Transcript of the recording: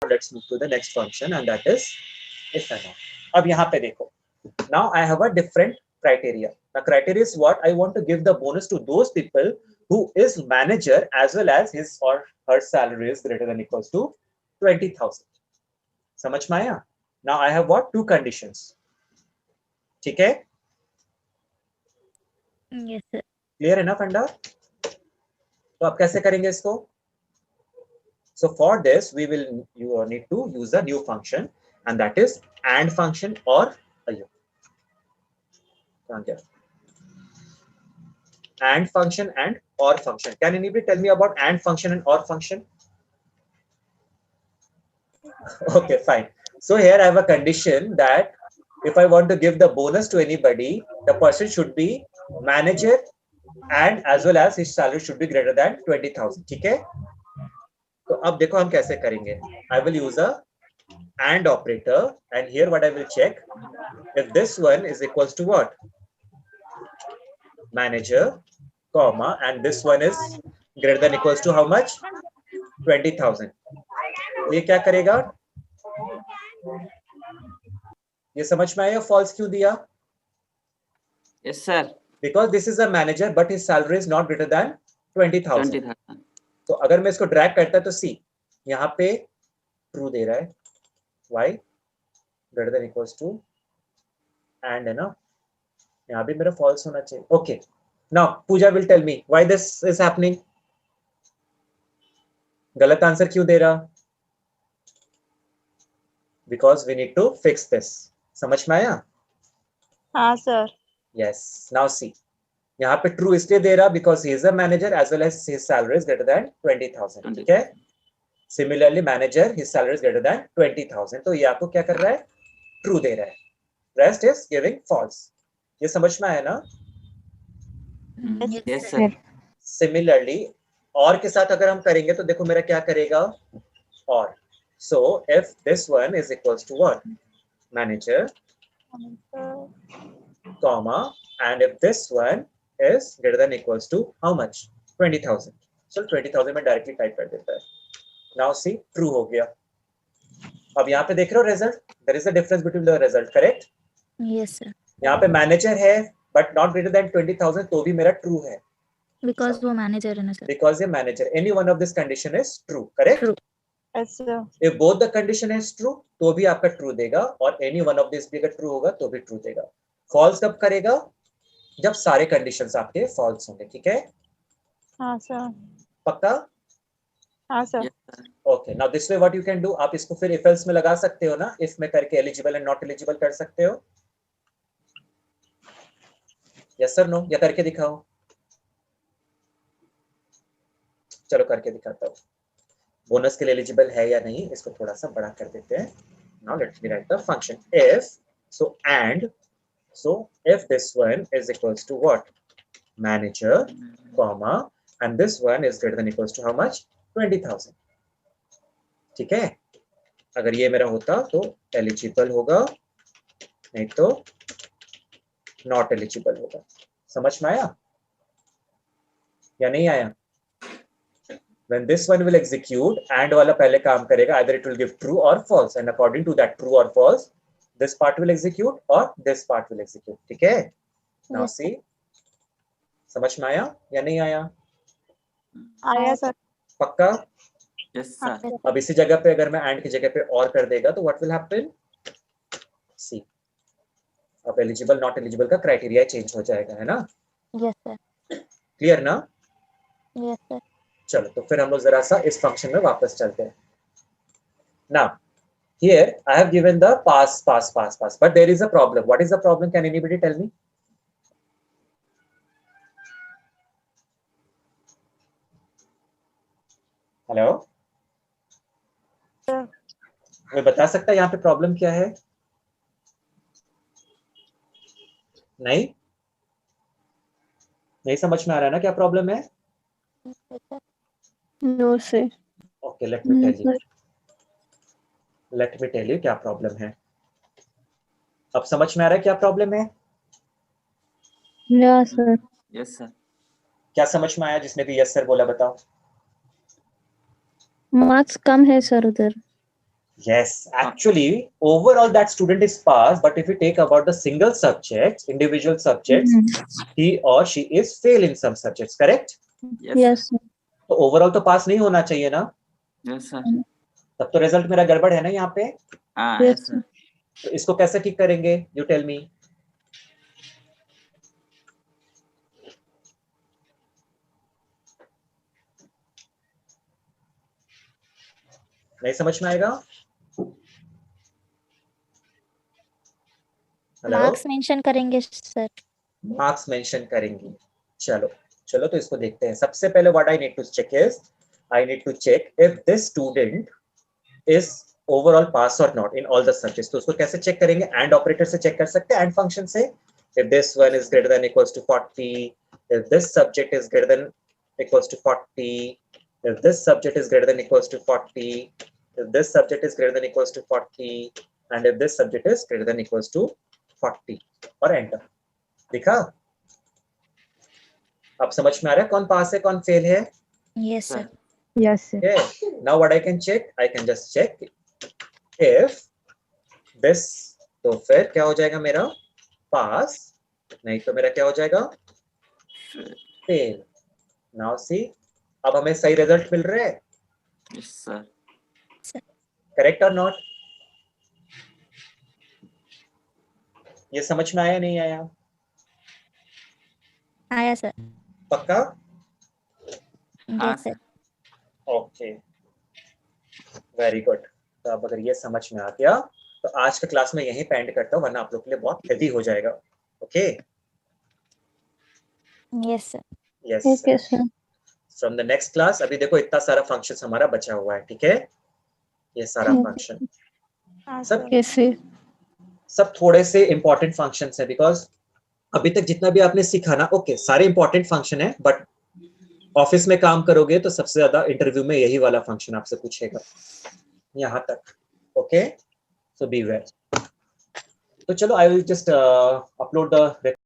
let's move to the next function, and that is if and not. अब यहाँ पे देखो, now I have a different criteria. The criteria is what I want to give the bonus to those people who is manager as well as his or her salary is greater than equals to 20,000. समझ में आया? Now I have what? Two conditions. ठीक है? Yes, sir. Clear enough, Anda? तो अब कैसे करेंगे इसको? So for this, you need to use a new function, and that is AND function or AND function and OR function. Can anybody tell me about AND function and OR function? Okay, fine. So here I have a condition that if I want to give the bonus to anybody, the person should be manager and as well as his salary should be greater than 20,000. ठीक है? तो अब देखो हम कैसे करेंगे. I will use a AND operator, and here what I will check, if this one is equals to what? Manager, comma, and this one is greater than equals to how much? 20,000. ये क्या करेगा? ये समझ में आया false क्यों दिया? Yes, sir. Because this is a manager, but his salary is not greater than 20,000. 20,000. तो अगर मैं इसको ड्रैग करता तो सी यहाँ पे ट्रू दे रहा है, y greater than equals to and है ना, यहाँ भी मेरा false होना चाहिए. Okay, now Pooja will tell me why this is happening. गलत आंसर क्यों दे रहा? Because we need to fix this. समझ में आया? हाँ सर. Yes. Now see, यहाँ पे true इसलिए दे रहा because he is a manager as well as his salary is greater than 20,000. ठीक है? Similarly, manager his salary is greater than 20,000. तो ये आपको क्या कर रहा है? True दे रहा है. Rest is giving false. ये समझ में आया ना? Yes, sir. Similarly, और के साथ अगर हम करेंगे तो देखो मेरा क्या करेगा? और. So if this one is equals to what? Manager, comma, and if this one is greater than equals to how much? 20,000. So 20,000 में directly type कर देता है. Now see, true हो गया. अब यहाँ पे देख रहे हो result? There is a difference between the result, correct? Yes, sir. यहाँ पे manager है, but not greater than 20,000, तो भी मेरा true है. Because वो manager है ना sir. Because ये manager. Any one of this condition is true, correct? True. Yes, sir. If both the condition is true, तो भी आपका true देगा, और any one of this भी अगर true होगा तो भी true देगा. False कब करेगा? जब सारे conditions आपके false होंगे, ठीक है? हाँ sir. पक्का? हाँ sir. Yes, sir. Okay. Now this way what you can do, आप इसको फिर if else में लगा सकते हो ना, if में करके eligible and not eligible कर सकते हो. Yes or no? या करके दिखाओ. चलो करके दिखाता हूँ. बोनस के लिए एलिजिबल है या नहीं इसको थोड़ा सा बड़ा कर देते हैं. Now let me write the function if, so and, so if this one is equals to what? Manager, comma, and this one is greater than equals to how much? 20,000. ठीक है? अगर ये मेरा होता तो एलिजिबल होगा, नहीं तो नॉट एलिजिबल होगा. समझ में आया या नहीं आया? When this one will execute, and वाला पहले काम करेगा, either it will give true or false, and according to that true or false, this part will execute or this part will execute. ठीक है? Now see, समझ में आया या नहीं आया? आया सर. पक्का? Yes, sir. अब इसी जगह पे अगर मैं and की जगह पे और कर देगा तो what will happen? See, अब eligible not eligible का criteria change हो जाएगा, है ना? Yes sir. Clear ना? Yes sir. चलो तो फिर हम लोग जरा सा इस फंक्शन में वापस चलते हैं. Now, here I have given the pass, but there is a problem. What is the problem? Can anybody tell me? Hello? Sir. मैं बता सकता यहाँ पे प्रॉब्लम क्या है? नहीं? नहीं समझ में आ रहा है ना क्या प्रॉब्लम है? No sir. Okay, let me tell you. Let me tell you क्या प्रॉब्लम है. अब समझ में आ रहा है क्या प्रॉब्लम है? Yeah sir. Yes, sir. क्या समझ में आया जिसने भी यस सर बोला बताओ. मार्क्स कम है सर उधर. Yes, actually, overall that student is passed, but if you take about the single subjects, individual subjects, he or she is fail in some subjects, correct? Yes, Yes, sir. sir. तो overall तो पास नहीं होना चाहिए ना, Yes, sir. तब तो result मेरा गड़बड़ है ना यहाँ पे। Ah, Yes, yes, sir. तो इसको कैसे ठीक करेंगे, यू टेल मी। नहीं समझ में आएगा? हेलो, मार्क्स मेंशन करेंगे सर। मार्क्स मेंशन करेंगी। चलो चलो तो इसको देखते हैं। सबसे पहले what I need to check is, I need to check if this student is overall pass और not in all the subjects. तो उसको कैसे चेक करेंगे, एंड ऑपरेटर से चेक कर सकते हैं, एंड फंक्शन से। If this one is greater than equals to 40, if this subject is greater than equals to 40, if this subject is greater than equals to 40, if this subject is greater than equals to 40, and if this subject is greater than equals to 40, और enter. दिखा? अब समझ में आ रहा है कौन पास है कौन फेल है? Yes sir. Yes, sir. Okay, now what I can check, I can just check if this, तो फिर क्या हो जाएगा मेरा, पास, नहीं तो मेरा क्या हो जाएगा, फेल। नाउ सी, अब हमें सही रिजल्ट मिल रहा है, Yes, sir. करेक्ट और नॉट? ये समझ में आया नहीं आया? आया सर। पक्का? हाँ, yes sir. Okay, very good. तो अब अगर ये समझ में आ गया तो आज का क्लास में यहीं पे एंड करता हूँ, वरना आप लोग के लिए बहुत हेवी हो जाएगा। Okay, yes sir. Yes okay sir. From the next class, अभी देखो इतना सारा फंक्शंस हमारा बचा हुआ है, ठीक है? ये सारा Okay. फंक्शन हाँ, सब sir. Yes sir. सब थोड़े से इंपॉर्टेंट फंक्शंस है, बिकॉज अभी तक जितना भी आपने सीखा ना, ओके सारे इंपॉर्टेंट फंक्शन है, बट ऑफिस में काम करोगे तो सबसे ज्यादा इंटरव्यू में यही वाला फंक्शन आपसे पूछेगा, यहाँ तक। Okay, so beware. तो चलो, I will just upload the